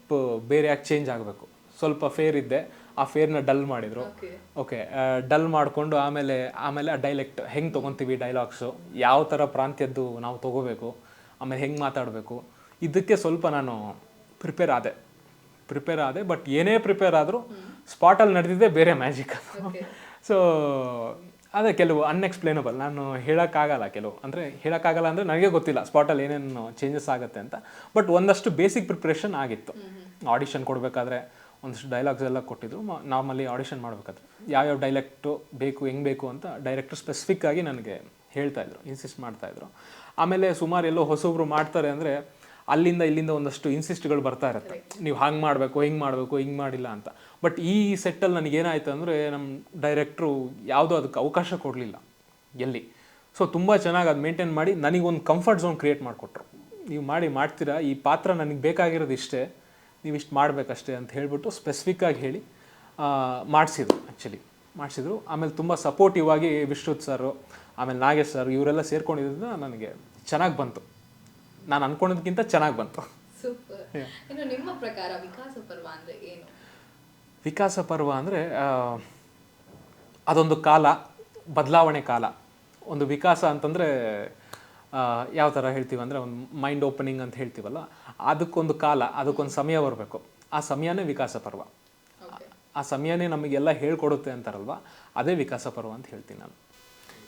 ಬೇರೆ ಯಾಕೆ ಚೇಂಜ್ ಆಗಬೇಕು. ಸ್ವಲ್ಪ ಫೇರ್ ಇದ್ದೆ, ಆ ಫೇರ್ನ ಡಲ್ ಮಾಡಿದರು. ಓಕೆ, ಡಲ್ ಮಾಡಿಕೊಂಡು ಆಮೇಲೆ ಆ ಡೈಲೆಕ್ಟ್ ಹೆಂಗೆ ತೊಗೊತೀವಿ, ಡೈಲಾಗ್ಸು ಯಾವ ಥರ ಪ್ರಾಂತ್ಯದ್ದು ನಾವು ತೊಗೋಬೇಕು, ಆಮೇಲೆ ಹೆಂಗೆ ಮಾತಾಡಬೇಕು, ಇದಕ್ಕೆ ಸ್ವಲ್ಪ ನಾನು ಪ್ರಿಪೇರ್ ಆದೆ. ಪ್ರಿಪೇರ್ ಆದೆ. ಬಟ್ ಏನೇ ಪ್ರಿಪೇರ್ ಆದರೂ ಸ್ಪಾಟಲ್ಲಿ ನಡೆದಿದ್ದೆ ಬೇರೆ ಮ್ಯಾಜಿಕ್ ಅದು. ಸೊ ಅದೇ ಕೆಲವು ಅನ್ಎಕ್ಸ್ಪ್ಲೇನಬಲ್, ನಾನು ಹೇಳೋಕ್ಕಾಗಲ್ಲ. ಕೆಲವು ಅಂದರೆ ಹೇಳೋಕ್ಕಾಗಲ್ಲ ಅಂದರೆ ನನಗೆ ಗೊತ್ತಿಲ್ಲ ಸ್ಪಾಟಲ್ಲಿ ಏನೇನು ಚೇಂಜಸ್ ಆಗುತ್ತೆ ಅಂತ. ಬಟ್ ಒಂದಷ್ಟು ಬೇಸಿಕ್ ಪ್ರಿಪ್ರೇಷನ್ ಆಗಿತ್ತು. ಆಡಿಷನ್ ಕೊಡಬೇಕಾದ್ರೆ ಒಂದಷ್ಟು ಡೈಲಾಗ್ಸ್ ಎಲ್ಲ ಕೊಟ್ಟಿದ್ರು. ನಾರ್ಮಲಿ ಆಡಿಷನ್ ಮಾಡಬೇಕಾದ್ರೆ ಯಾವ್ಯಾವ ಡೈಲೆಕ್ಟು ಬೇಕು, ಹೆಂಗೆ ಬೇಕು ಅಂತ ಡೈರೆಕ್ಟರ್ ಸ್ಪೆಸಿಫಿಕ್ ಆಗಿ ನನಗೆ ಹೇಳ್ತಾಯಿದ್ರು, ಇನ್ಸಿಸ್ಟ್ ಮಾಡ್ತಾಯಿದ್ರು. ಆಮೇಲೆ ಸುಮಾರು ಎಲ್ಲೋ ಹೊಸೊಬ್ರು ಮಾಡ್ತಾರೆ ಅಂದರೆ ಅಲ್ಲಿಂದ ಇಲ್ಲಿಂದ ಒಂದಷ್ಟು ಇನ್ಸಿಸ್ಟ್ಗಳು ಬರ್ತಾ ಇರುತ್ತೆ, ನೀವು ಹಂಗೆ ಮಾಡಬೇಕು, ಹಿಂಗೆ ಮಾಡಿಲ್ಲ ಅಂತ. ಬಟ್ ಈ ಸೆಟ್ಟಲ್ಲಿ ನನಗೇನಾಯಿತು ಅಂದರೆ ನಮ್ಮ ಡೈರೆಕ್ಟ್ರು ಯಾವುದೋ ಅದಕ್ಕೆ ಅವಕಾಶ ಕೊಡಲಿಲ್ಲ ಎಲ್ಲಿ. ಸೊ ತುಂಬ ಚೆನ್ನಾಗಿ ಅದು ಮೇಂಟೈನ್ ಮಾಡಿ ನನಗೊಂದು ಕಂಫರ್ಟ್ ಝೋನ್ ಕ್ರಿಯೇಟ್ ಮಾಡಿಕೊಟ್ರು. ನೀವು ಮಾಡ್ತೀರಾ, ಈ ಪಾತ್ರ ನನಗೆ ಬೇಕಾಗಿರೋದು ಇಷ್ಟೇ, ನೀವು ಇಷ್ಟು ಮಾಡಬೇಕಷ್ಟೇ ಅಂತ ಹೇಳಿಬಿಟ್ಟು ಸ್ಪೆಸಿಫಿಕ್ಕಾಗಿ ಹೇಳಿ ಮಾಡಿಸಿದ್ರು. ಆಮೇಲೆ ತುಂಬ ಸಪೋರ್ಟಿವ್ ಆಗಿ ವಿಶ್ರುತ್ ಸರ್, ಆಮೇಲೆ ನಾಗೇಶ್ ಸರ್ ಇವರೆಲ್ಲ ಸೇರ್ಕೊಂಡಿದ್ದರಿಂದ ನನಗೆ ಚೆನ್ನಾಗಿ ಬಂತು. ನಾನು ಅನ್ಕೊಂಡಿದ್ದಕ್ಕಿಂತ ಚೆನ್ನಾಗಿ ಬಂತು. ಸೂಪರ್. ಇನ್ನು ನಿಮ್ಮ ಪ್ರಕಾರ ವಿಕಾಸ ಪರ್ವ ಅಂದರೆ ಏನು? ವಿಕಾಸ ಪರ್ವ ಅಂದರೆ ಅದೊಂದು ಕಾಲ, ಬದಲಾವಣೆ ಕಾಲ. ಒಂದು ವಿಕಾಸ ಅಂತಂದರೆ ಯಾವ ಥರ ಹೇಳ್ತೀವಿ ಅಂದರೆ ಒಂದು ಮೈಂಡ್ ಓಪನಿಂಗ್ ಅಂತ ಹೇಳ್ತೀವಲ್ಲ, ಅದಕ್ಕೊಂದು ಕಾಲ, ಅದಕ್ಕೊಂದು ಸಮಯ ಬರಬೇಕು. ಆ ಸಮಯನೇ ವಿಕಾಸ ಪರ್ವ. ಆ ಸಮಯನೇ ನಮಗೆಲ್ಲ ಹೇಳ್ಕೊಡುತ್ತೆ ಅಂತಾರಲ್ವ, ಅದೇ ವಿಕಾಸ ಪರ್ವ ಅಂತ ಹೇಳ್ತೀನಿ ನಾನು.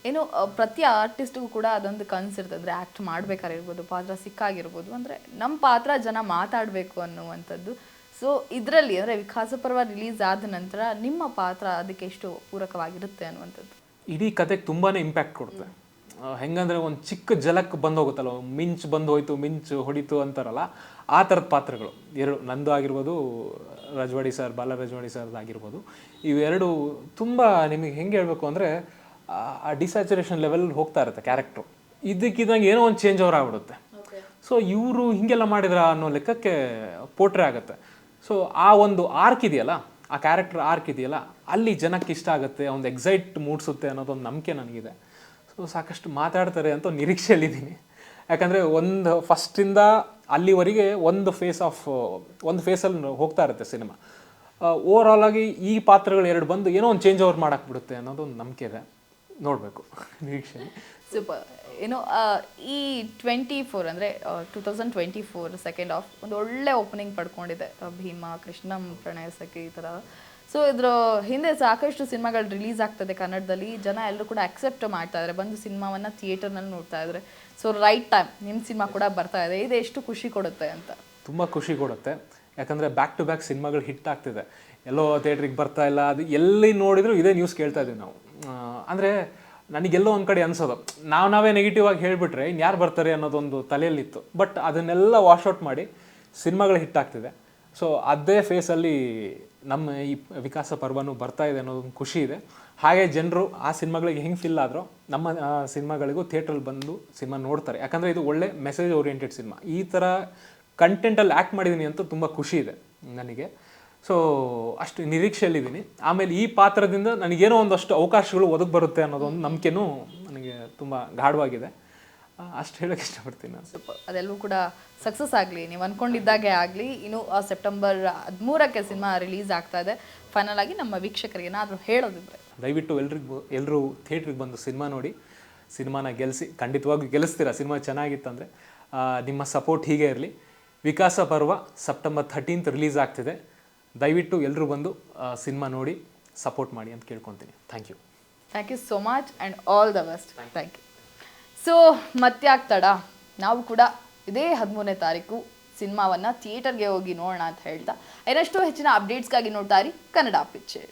ಏನು ಪ್ರತಿ ಆರ್ಟಿಸ್ಟಿಗೂ ಕೂಡ ಅದೊಂದು ಕನಸಿರ್ತದೆ, ಅಂದರೆ ಆ್ಯಕ್ಟ್ ಮಾಡ್ಬೇಕಾಗಿರ್ಬೋದು, ಪಾತ್ರ ಸಿಕ್ಕಾಗಿರ್ಬೋದು, ಅಂದರೆ ನಮ್ಮ ಪಾತ್ರ ಜನ ಮಾತಾಡಬೇಕು ಅನ್ನುವಂಥದ್ದು. ಸೊ ಇದರಲ್ಲಿ ಅಂದರೆ ವಿಕಾಸ ಪರ್ವ ರಿಲೀಸ್ ಆದ ನಂತರ ನಿಮ್ಮ ಪಾತ್ರ ಅದಕ್ಕೆ ಎಷ್ಟು ಪೂರಕವಾಗಿರುತ್ತೆ ಅನ್ನುವಂಥದ್ದು? ಇಡೀ ಕತೆಗೆ ತುಂಬಾ ಇಂಪ್ಯಾಕ್ಟ್ ಕೊಡುತ್ತೆ. ಹೆಂಗಂದರೆ ಒಂದು ಚಿಕ್ಕ ಜಲಕ್ ಬಂದು ಹೋಗುತ್ತಲ್ಲ, ಮಿಂಚು ಬಂದು ಹೋಯ್ತು, ಮಿಂಚು ಹೊಡಿತು ಅಂತಾರಲ್ಲ, ಆ ಥರದ ಪಾತ್ರಗಳು ಎರಡು, ನಂದು ಆಗಿರ್ಬೋದು, ರಜವಾಡಿ ಸರ್, ಬಾಲ ರಜವಾಡಿ ಸರ್ದು ಆಗಿರ್ಬೋದು. ಇವೆರಡು ತುಂಬ ನಿಮಗೆ ಹೆಂಗೆ ಹೇಳಬೇಕು ಅಂದರೆ ಆ ಡಿಸ್ಯಾಚುರೇಷನ್ ಲೆವೆಲ್ ಹೋಗ್ತಾ ಇರುತ್ತೆ ಕ್ಯಾರೆಕ್ಟ್ರು. ಇದಕ್ಕಿದ್ದಂಗೆ ಏನೋ ಒಂದು ಚೇಂಜ್ ಓವರ್ ಆಗ್ಬಿಡುತ್ತೆ. ಸೊ ಇವರು ಹೀಗೆಲ್ಲ ಮಾಡಿದ್ರ ಅನ್ನೋ ಲೆಕ್ಕಕ್ಕೆ ಪೋಟ್ರೆ ಆಗುತ್ತೆ. ಸೊ ಆ ಒಂದು ಆರ್ಕ್ ಇದೆಯಲ್ಲ, ಆ ಕ್ಯಾರೆಕ್ಟರ್ ಆರ್ಕ್ ಇದೆಯಲ್ಲ, ಅಲ್ಲಿ ಜನಕ್ಕೆ ಇಷ್ಟ ಆಗುತ್ತೆ, ಒಂದು ಎಕ್ಸೈಟ್ ಮೂಡಿಸುತ್ತೆ ಅನ್ನೋದೊಂದು ನಂಬಿಕೆ ನನಗಿದೆ. ಸೊ ಸಾಕಷ್ಟು ಮಾತಾಡ್ತಾರೆ ಅಂತ ನಿರೀಕ್ಷೆಯಲ್ಲಿದ್ದೀನಿ. ಯಾಕಂದರೆ ಒಂದು ಫಸ್ಟಿಂದ ಅಲ್ಲಿವರೆಗೆ ಒಂದು ಫೇಸಲ್ಲಿ ಹೋಗ್ತಾ ಇರುತ್ತೆ ಸಿನಿಮಾ. ಓವರಾಲ್ ಆಗಿ ಈ ಪಾತ್ರಗಳು ಎರಡು ಬಂದು ಏನೋ ಒಂದು ಚೇಂಜ್ ಓವರ್ ಮಾಡಕ್ಕೆ ಬಿಡುತ್ತೆ ಅನ್ನೋದೊಂದು ನಂಬಿಕೆ ಇದೆ. ನೋಡಬೇಕು, ನಿರೀಕ್ಷೆ. ಸೂಪರ್. ಏನು ಈ 24 ಅಂದರೆ 2024 ಸೆಕೆಂಡ್ ಹಾಫ್ ಒಂದು ಒಳ್ಳೆ ಓಪನಿಂಗ್ ಪಡ್ಕೊಂಡಿದೆ. ಭೀಮಾ, ಕೃಷ್ಣಂ, ಪ್ರಣಯ ಸಖಿ ಈ ಥರ. ಸೊ ಇದ್ರ ಹಿಂದೆ ಸಾಕಷ್ಟು ಸಿನಿಮಾಗಳು ರಿಲೀಸ್ ಆಗ್ತದೆ ಕನ್ನಡದಲ್ಲಿ, ಜನ ಎಲ್ಲರೂ ಕೂಡ ಅಕ್ಸೆಪ್ಟ್ ಮಾಡ್ತಾ ಇದ್ದಾರೆ, ಬಂದು ಸಿನಿಮಾವನ್ನು ಥಿಯೇಟರ್ನಲ್ಲಿ ನೋಡ್ತಾ ಇದ್ದಾರೆ. ಸೊ ರೈಟ್ ಟೈಮ್ ನಿಮ್ಮ ಸಿನಿಮಾ ಕೂಡ ಬರ್ತಾ ಇದೆ, ಇದು ಎಷ್ಟು ಖುಷಿ ಕೊಡುತ್ತೆ ಅಂತ? ತುಂಬ ಖುಷಿ ಕೊಡುತ್ತೆ. ಯಾಕಂದರೆ ಬ್ಯಾಕ್ ಟು ಬ್ಯಾಕ್ ಸಿನಿಮಾಗಳು ಹಿಟ್ ಆಗ್ತಿದೆ, ಎಲ್ಲೋ ಥಿಯೇಟ್ರಿಗೆ ಬರ್ತಾ ಇಲ್ಲ, ಅದು ಎಲ್ಲಿ ನೋಡಿದ್ರು ಇದೇ ನ್ಯೂಸ್ ಕೇಳ್ತಾ ಇದ್ದೀವಿ ನಾವು. ಅಂದರೆ ನನಗೆಲ್ಲೋ ಒಂದು ಕಡೆ ಅನ್ಸೋದು, ನಾವೇ ನೆಗೆಟಿವ್ ಆಗಿ ಹೇಳಿಬಿಟ್ರೆ ಇನ್ಯಾರು ಬರ್ತಾರೆ ಅನ್ನೋದೊಂದು ತಲೆಯಲ್ಲಿತ್ತು. ಬಟ್ ಅದನ್ನೆಲ್ಲ ವಾಶ್ಔಟ್ ಮಾಡಿ ಸಿನಿಮಾಗಳು ಹಿಟ್ ಆಗ್ತಿದೆ. ಸೊ ಅದೇ ಫೇಸಲ್ಲಿ ನಮ್ಮ ಈ ವಿಕಾಸ ಪರ್ವನೂ ಬರ್ತಾ ಇದೆ ಅನ್ನೋದೊಂದು ಖುಷಿ ಇದೆ. ಹಾಗೆ ಜನರು ಆ ಸಿನಿಮಾಗಳಿಗೆ ಹೆಂಗೆ ಫಿಲ್ ಆದರೂ ನಮ್ಮ ಸಿನಿಮಾಗಳಿಗೂ ಥಿಯೇಟ್ರಲ್ಲಿ ಬಂದು ಸಿನಿಮಾ ನೋಡ್ತಾರೆ. ಯಾಕಂದರೆ ಇದು ಒಳ್ಳೆ ಮೆಸೇಜ್ ಓರಿಯೆಂಟೆಡ್ ಸಿನಿಮಾ. ಈ ಥರ ಕಂಟೆಂಟಲ್ಲಿ ಆ್ಯಕ್ಟ್ ಮಾಡಿದ್ದೀನಿ ಅಂತ ತುಂಬ ಖುಷಿ ಇದೆ ನನಗೆ. ಸೊ ಅಷ್ಟು ನಿರೀಕ್ಷೆಯಲ್ಲಿದ್ದೀನಿ. ಆಮೇಲೆ ಈ ಪಾತ್ರದಿಂದ ನನಗೇನೋ ಒಂದಷ್ಟು ಅವಕಾಶಗಳು ಒದಗಿ ಬರುತ್ತೆ ಅನ್ನೋದೊಂದು ನಂಬಿಕೆನೂ ನನಗೆ ತುಂಬ ಗಾಢವಾಗಿದೆ. ಅಷ್ಟು ಹೇಳೋಕ್ಕೆ ಇಷ್ಟಪಡ್ತೀನಿ ನಾನು. ಸೂಪರ್. ಅದೆಲ್ಲವೂ ಕೂಡ ಸಕ್ಸಸ್ ಆಗಲಿ, ನೀವು ಅಂದ್ಕೊಂಡಿದ್ದಾಗೆ ಆಗಲಿ. ಇನ್ನು ಸೆಪ್ಟೆಂಬರ್ 13ಕ್ಕೆ ಸಿನಿಮಾ ರಿಲೀಸ್ ಆಗ್ತಾ ಇದೆ. ಫೈನಲ್ ಆಗಿ ನಮ್ಮ ವೀಕ್ಷಕರಿಗೆ ಏನಾದರೂ ಹೇಳೋದಿದ್ರೆ? ದಯವಿಟ್ಟು ಎಲ್ಲರೂ ಥಿಯೇಟ್ರಿಗೆ ಬಂದು ಸಿನಿಮಾ ನೋಡಿ, ಸಿನಿಮಾನ ಗೆಲ್ಲಿಸಿ. ಖಂಡಿತವಾಗಿ ಗೆಲ್ಲಿಸ್ತೀರಾ ಸಿನಿಮಾ ಚೆನ್ನಾಗಿತ್ತಂದರೆ. ನಿಮ್ಮ ಸಪೋರ್ಟ್ ಹೀಗೆ ಇರಲಿ. ವಿಕಾಸ ಪರ್ವ ಸೆಪ್ಟೆಂಬರ್ 13th ರಿಲೀಸ್ ಆಗ್ತಿದೆ. ದಯವಿಟ್ಟು ಎಲ್ಲರೂ ಬಂದು ಸಿನಿಮಾ ನೋಡಿ ಸಪೋರ್ಟ್ ಮಾಡಿ ಅಂತ ಕೇಳ್ಕೊತೀನಿ. Thank you so much and all the best. Thank you. So ಮತ್ತ್ಯಾಕೆ ತಡ, ನಾವು ಕೂಡ ಇದೇ 13ನೇ ತಾರೀಕು ಸಿನಿಮಾವನ್ನು ಥಿಯೇಟರ್ಗೆ ಹೋಗಿ ನೋಡೋಣ ಅಂತ ಹೇಳ್ತಾ, ಇನ್ನಷ್ಟು ಹೆಚ್ಚಿನ ಅಪ್ಡೇಟ್ಸ್ಗಾಗಿ ನೋಡ್ತಾ ಇರಿ ಕನ್ನಡ ಪಿಕ್ಚರ್.